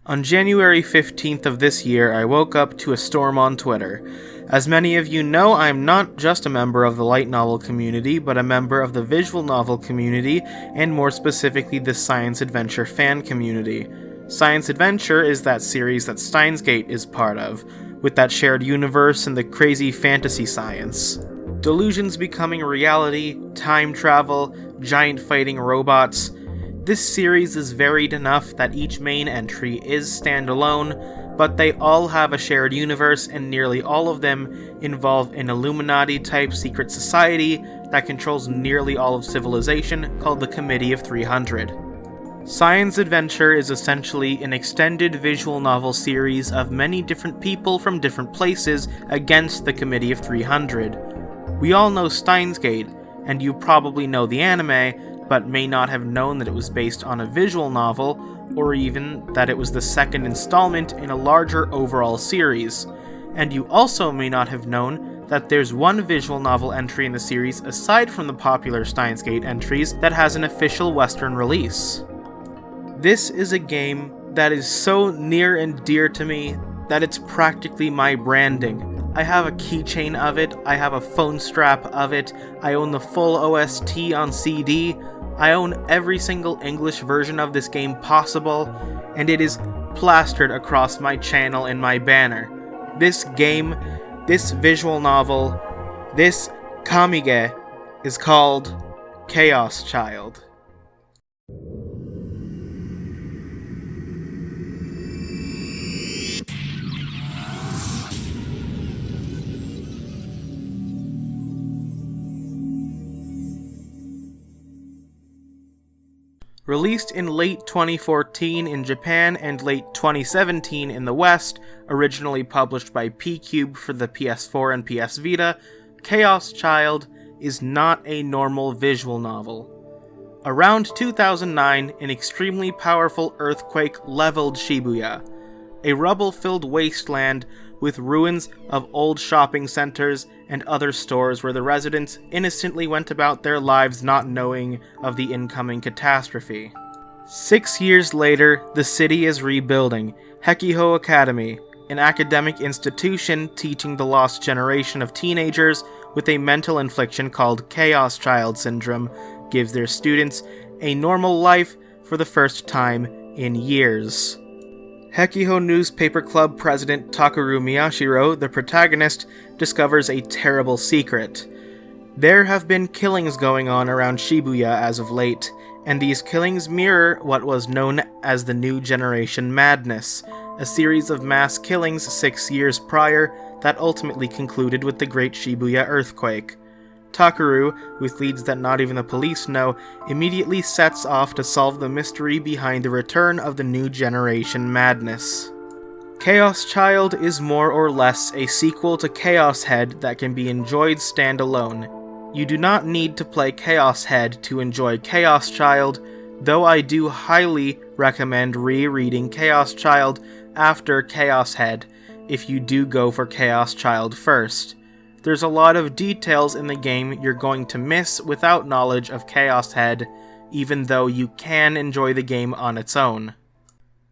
On January 15th of this year, I woke up to a storm on Twitter. As many of you know, I am not just a member of the light novel community, but a member of the visual novel community, and more specifically the science adventure fan community. Science adventure is that series that Steins is part of, with that shared universe and the crazy fantasy science. Delusions becoming reality, time travel, giant fighting robots. This series is varied enough that each main entry is standalone, but they all have a shared universe, and nearly all of them involve an Illuminati-type secret society that controls nearly all of civilization, called the Committee of 300. Science Adventure is essentially an extended visual novel series of many different people from different places against the Committee of 300. We all know Steins Gate, and you probably know the anime, but may not have known that it was based on a visual novel, or even that it was the second installment in a larger overall series. And you also may not have known that there's one visual novel entry in the series aside from the popular Steins Gate entries that has an official Western release. This is a game that is so near and dear to me that it's practically my branding. I have a keychain of it, I have a phone strap of it, I own the full OST on CD, I own every single English version of this game possible, and it is plastered across my channel and my banner. This game, this visual novel, this kamige is called Chaos Child. Released in late 2014 in Japan and late 2017 in the West, originally published by pqube for the PS4 and PS Vita, Chaos Child is not a normal visual novel. Around 2009, an extremely powerful earthquake leveled Shibuya, a rubble-filled wasteland with ruins of old shopping centers and other stores where the residents innocently went about their lives not knowing of the incoming catastrophe. 6 years later, the city is rebuilding Hekiho Academy, an academic institution teaching the lost generation of teenagers with a mental affliction called Chaos Child Syndrome, gives their students a normal life for the first time in years. Hekiho Newspaper Club president Takeru Miyashiro, the protagonist, discovers a terrible secret. There have been killings going on around Shibuya as of late, and these killings mirror what was known as the New Generation Madness, a series of mass killings 6 years prior that ultimately concluded with the Great Shibuya Earthquake. Takeru, with leads that not even the police know, immediately sets off to solve the mystery behind the return of the New Generation Madness. Chaos Child is more or less a sequel to Chaos Head that can be enjoyed standalone. You do not need to play Chaos Head to enjoy Chaos Child, though I do highly recommend rereading Chaos Child after Chaos Head if you do go for Chaos Child first. There's a lot of details in the game you're going to miss without knowledge of Chaos Head, even though you can enjoy the game on its own.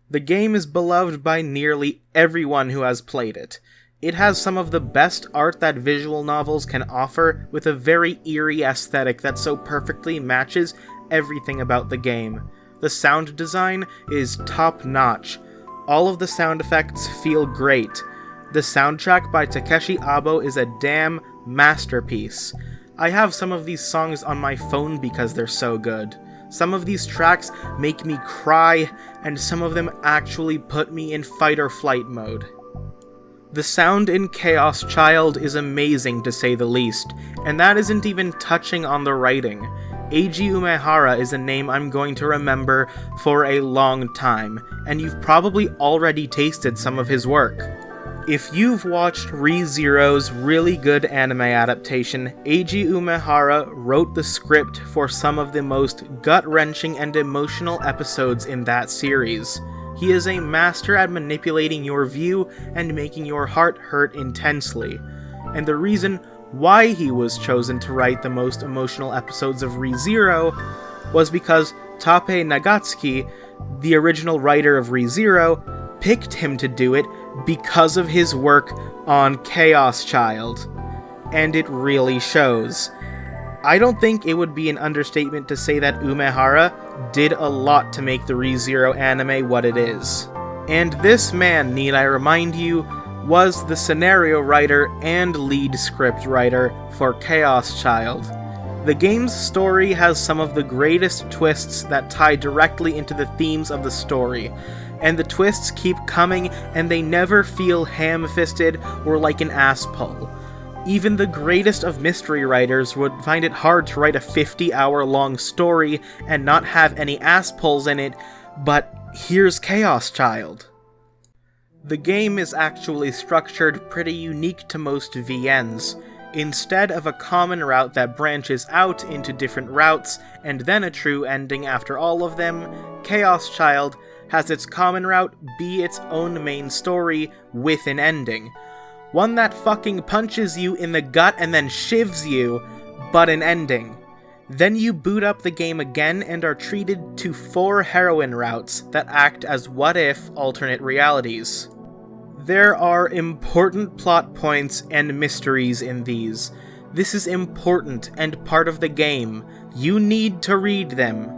The game is beloved by nearly everyone who has played it. It has some of the best art that visual novels can offer, with a very eerie aesthetic that so perfectly matches everything about the game. The sound design is top-notch. All of the sound effects feel great. The soundtrack by Takeshi Abo is a damn masterpiece. I have some of these songs on my phone because they're so good. Some of these tracks make me cry, and some of them actually put me in fight or flight mode. The sound in Chaos Child is amazing to say the least, and that isn't even touching on the writing. Eiji Umehara is a name I'm going to remember for a long time, and you've probably already tasted some of his work. If you've watched ReZero's really good anime adaptation, Eiji Umehara wrote the script for some of the most gut-wrenching and emotional episodes in that series. He is a master at manipulating your view and making your heart hurt intensely. And the reason why he was chosen to write the most emotional episodes of ReZero was because Tape Nagatsuki, the original writer of ReZero, picked him to do it because of his work on Chaos Child. And it really shows. I don't think it would be an understatement to say that Umehara did a lot to make the ReZero anime what it is. And this man, need I remind you, was the scenario writer and lead script writer for Chaos Child. The game's story has some of the greatest twists that tie directly into the themes of the story, and the twists keep coming and they never feel ham-fisted or like an ass pull. Even the greatest of mystery writers would find it hard to write a 50-hour-long story and not have any ass pulls in it, but here's Chaos Child. The game is actually structured pretty unique to most VNs. Instead of a common route that branches out into different routes and then a true ending after all of them, Chaos Child has its common route be its own main story with an ending. One that fucking punches you in the gut and then shivs you, but an ending. Then you boot up the game again and are treated to 4 heroine routes that act as what-if alternate realities. There are important plot points and mysteries in these. This is important and part of the game. You need to read them.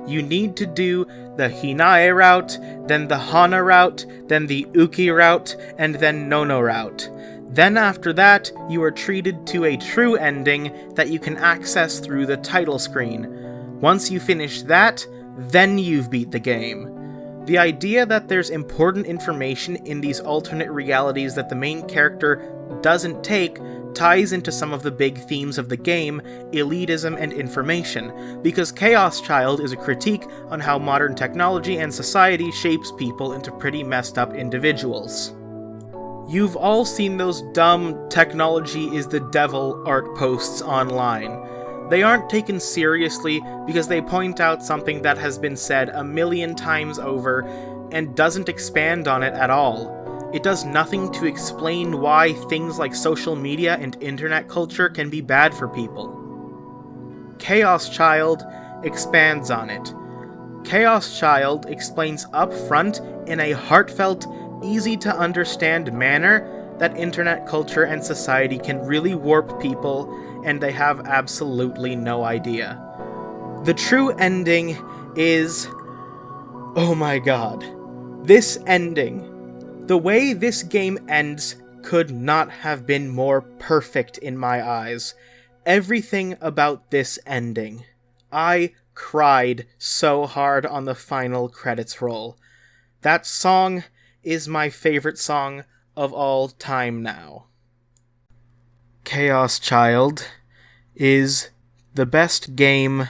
You need to do the Hinae route, then the Hana route, then the Uki route, and then Nono route. Then after that, you are treated to a true ending that you can access through the title screen. Once you finish that, then you've beat the game. The idea that there's important information in these alternate realities that the main character doesn't take ties into some of the big themes of the game, elitism and information, because Chaos Child is a critique on how modern technology and society shapes people into pretty messed up individuals. You've all seen those dumb technology is the devil art posts online. They aren't taken seriously because they point out something that has been said a million times over and doesn't expand on it at all. It does nothing to explain why things like social media and internet culture can be bad for people. Chaos Child expands on it. Chaos Child explains up front in a heartfelt, easy-to-understand manner that internet culture and society can really warp people, and they have absolutely no idea. The true ending is... oh my god. This ending. The way this game ends could not have been more perfect in my eyes. Everything about this ending. I cried so hard on the final credits roll. That song is my favorite song of all time now. Chaos Child is the best game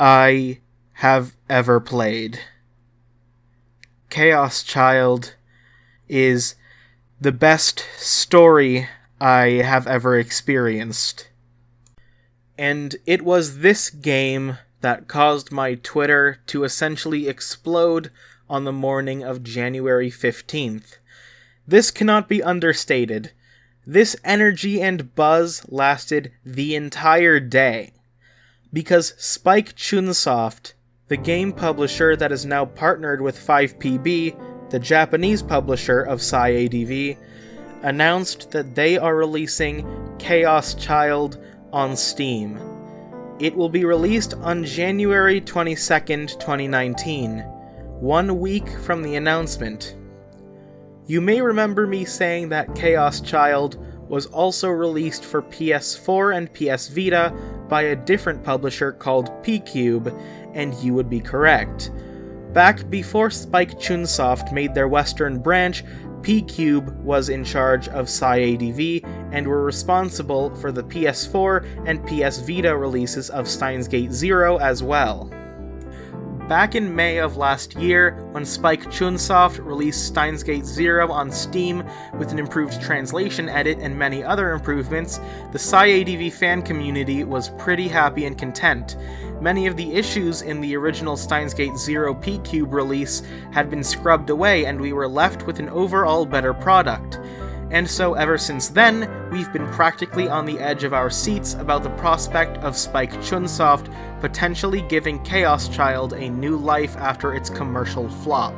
I have ever played. Chaos Child is the best story I have ever experienced. And it was this game that caused my Twitter to essentially explode on the morning of January 15th. This cannot be understated. This energy and buzz lasted the entire day. Because Spike Chunsoft, the game publisher that is now partnered with 5pb, the Japanese publisher of PsyADV, announced that they are releasing Chaos Child on Steam. It will be released on January 22nd, 2019, 1 week from the announcement. You may remember me saying that Chaos Child was also released for PS4 and PS Vita by a different publisher called pqube, and you would be correct. Back before Spike Chunsoft made their Western branch, pqube was in charge of PsyADV and were responsible for the PS4 and PS Vita releases of Steins Gate 0 as well. Back in May of last year, when Spike Chunsoft released Steins Gate 0 on Steam with an improved translation edit and many other improvements, the PsyADV fan community was pretty happy and content. Many of the issues in the original Steins Gate 0 pqube release had been scrubbed away, and we were left with an overall better product. And so ever since then, we've been practically on the edge of our seats about the prospect of Spike Chunsoft potentially giving Chaos Child a new life after its commercial flop.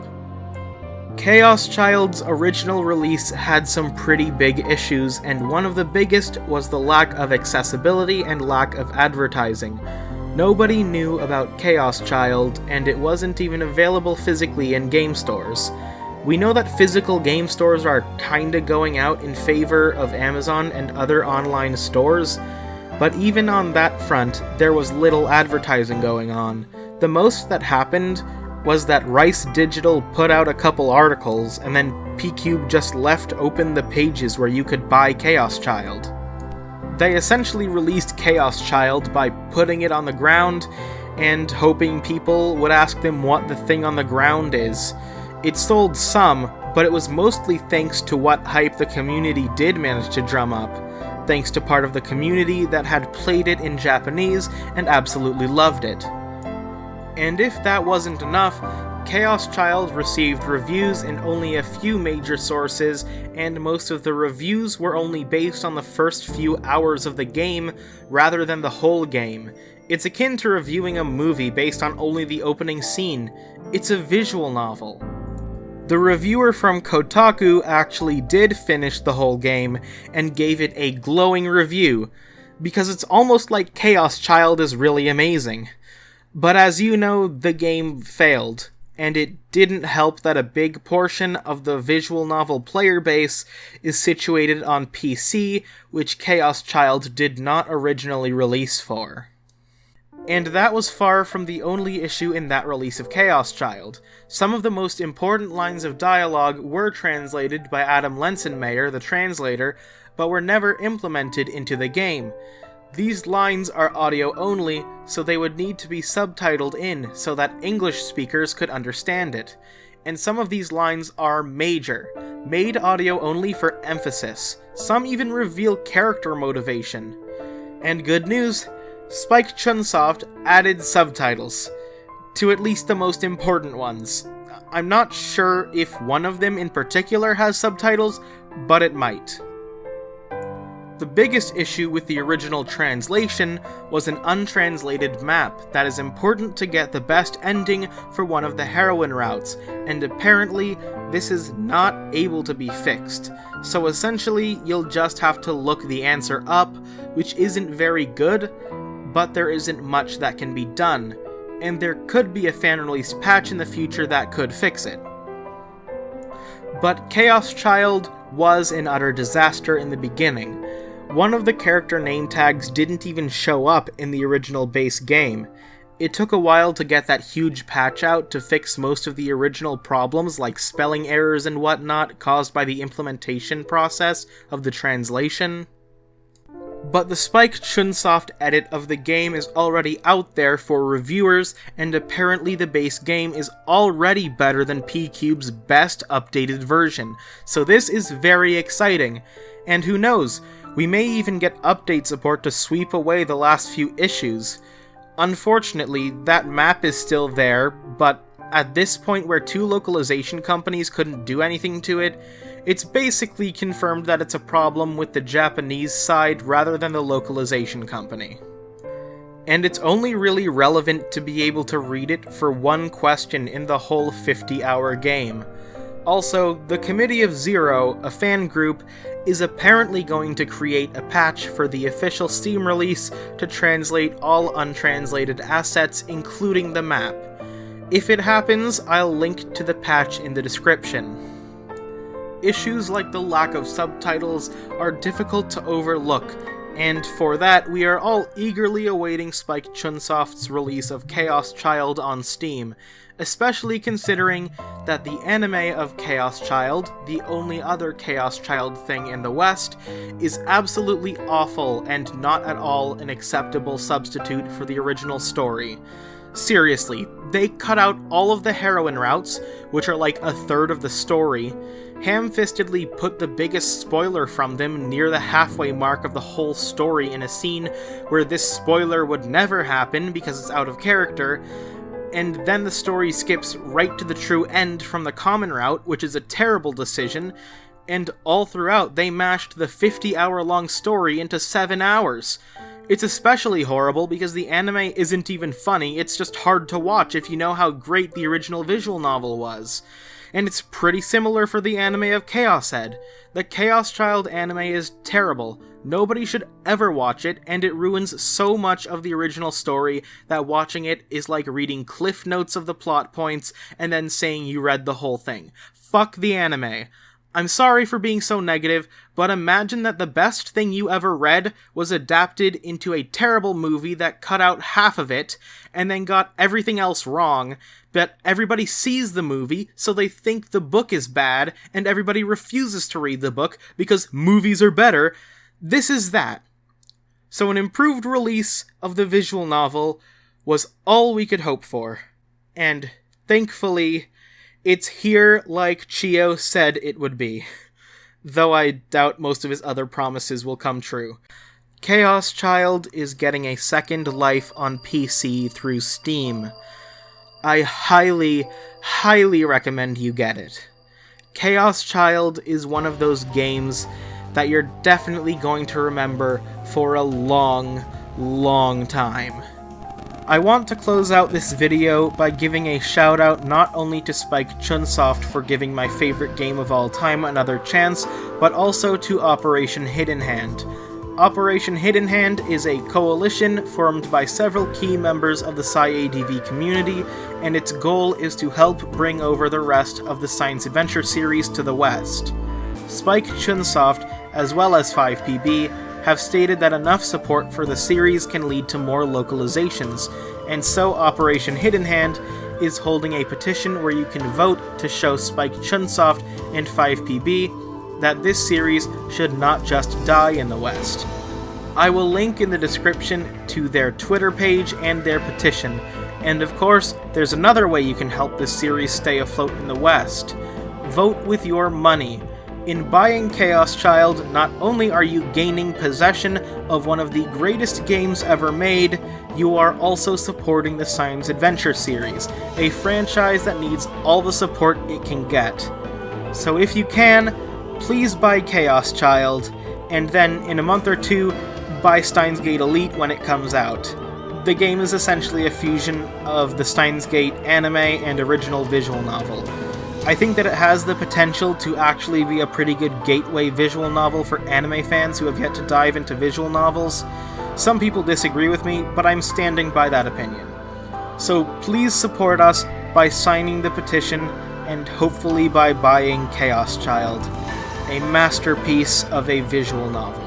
Chaos Child's original release had some pretty big issues, and one of the biggest was the lack of accessibility and lack of advertising. Nobody knew about Chaos Child, and it wasn't even available physically in game stores. We know that physical game stores are kinda going out in favor of Amazon and other online stores, but even on that front, there was little advertising going on. The most that happened was that Rice Digital put out a couple articles, and then pqube just left open the pages where you could buy Chaos Child. They essentially released Chaos Child by putting it on the ground and hoping people would ask them what the thing on the ground is. It sold some, but it was mostly thanks to what hype the community did manage to drum up, thanks to part of the community that had played it in Japanese and absolutely loved it. And if that wasn't enough, Chaos Child received reviews in only a few major sources, and most of the reviews were only based on the first few hours of the game, rather than the whole game. It's akin to reviewing a movie based on only the opening scene. It's a visual novel. The reviewer from Kotaku actually did finish the whole game, and gave it a glowing review, because it's almost like Chaos Child is really amazing. But as you know, the game failed, and it didn't help that a big portion of the visual novel player base is situated on PC, which Chaos Child did not originally release for. And that was far from the only issue in that release of Chaos Child. Some of the most important lines of dialogue were translated by Adam Lensenmayer, the translator, but were never implemented into the game. These lines are audio only, so they would need to be subtitled in so that English speakers could understand it. And some of these lines are major, made audio only for emphasis. Some even reveal character motivation. And good news, Spike Chunsoft added subtitles, to at least the most important ones. I'm not sure if one of them in particular has subtitles, but it might. The biggest issue with the original translation was an untranslated map that is important to get the best ending for one of the heroine routes, and apparently this is not able to be fixed. So essentially, you'll just have to look the answer up, which isn't very good, but there isn't much that can be done, and there could be a fan-release patch in the future that could fix it. But Chaos Child was an utter disaster in the beginning. One of the character name tags didn't even show up in the original base game. It took a while to get that huge patch out to fix most of the original problems like spelling errors and whatnot caused by the implementation process of the translation. But the Spike Chunsoft edit of the game is already out there for reviewers, and apparently the base game is already better than pqube's best updated version, so this is very exciting. And who knows, we may even get update support to sweep away the last few issues. Unfortunately, that map is still there, but at this point where two localization companies couldn't do anything to it, it's basically confirmed that it's a problem with the Japanese side rather than the localization company. And it's only really relevant to be able to read it for one question in the whole 50-hour game. Also, the Committee of Zero, a fan group, is apparently going to create a patch for the official Steam release to translate all untranslated assets, including the map. If it happens, I'll link to the patch in the description. Issues like the lack of subtitles are difficult to overlook, and for that, we are all eagerly awaiting Spike Chunsoft's release of Chaos Child on Steam, especially considering that the anime of Chaos Child, the only other Chaos Child thing in the West, is absolutely awful and not at all an acceptable substitute for the original story. Seriously, they cut out all of the heroine routes, which are like a third of the story, ham-fistedly put the biggest spoiler from them near the halfway mark of the whole story in a scene where this spoiler would never happen because it's out of character, and then the story skips right to the true end from the common route, which is a terrible decision, and all throughout they mashed the 50-hour-long story into 7 hours. It's especially horrible because the anime isn't even funny, it's just hard to watch if you know how great the original visual novel was. and it's pretty similar for the anime of Chaos Head. The Chaos Child anime is terrible. Nobody should ever watch it, and it ruins so much of the original story that watching it is like reading cliff notes of the plot points and then saying you read the whole thing. Fuck the anime. I'm sorry for being so negative, but imagine that the best thing you ever read was adapted into a terrible movie that cut out half of it, and then got everything else wrong, but everybody sees the movie, so they think the book is bad, and everybody refuses to read the book because movies are better. This is that. So an improved release of the visual novel was all we could hope for. And, thankfully, it's here like Chio said it would be, though I doubt most of his other promises will come true. Chaos Child is getting a second life on PC through Steam. I highly, highly recommend you get it. Chaos Child is one of those games that you're definitely going to remember for a long, long time. I want to close out this video by giving a shout out not only to Spike Chunsoft for giving my favorite game of all time another chance, but also to Operation Hidden Hand. Operation Hidden Hand is a coalition formed by several key members of the SciADV community, and its goal is to help bring over the rest of the Science Adventure series to the West. Spike Chunsoft, as well as 5pb, have stated that enough support for the series can lead to more localizations, and so Operation Hidden Hand is holding a petition where you can vote to show Spike Chunsoft and 5pb that this series should not just die in the West. I will link in the description to their Twitter page and their petition, and of course, there's another way you can help this series stay afloat in the West. Vote with your money. In buying Chaos Child, not only are you gaining possession of one of the greatest games ever made, you are also supporting the Science Adventure series, a franchise that needs all the support it can get. So if you can, please buy Chaos Child, and then in a month or two, buy Steins Gate Elite when it comes out. The game is essentially a fusion of the Steins Gate anime and original visual novel. I think that it has the potential to actually be a pretty good gateway visual novel for anime fans who have yet to dive into visual novels. Some people disagree with me, but I'm standing by that opinion. So please support us by signing the petition, and hopefully by buying Chaos Child, a masterpiece of a visual novel.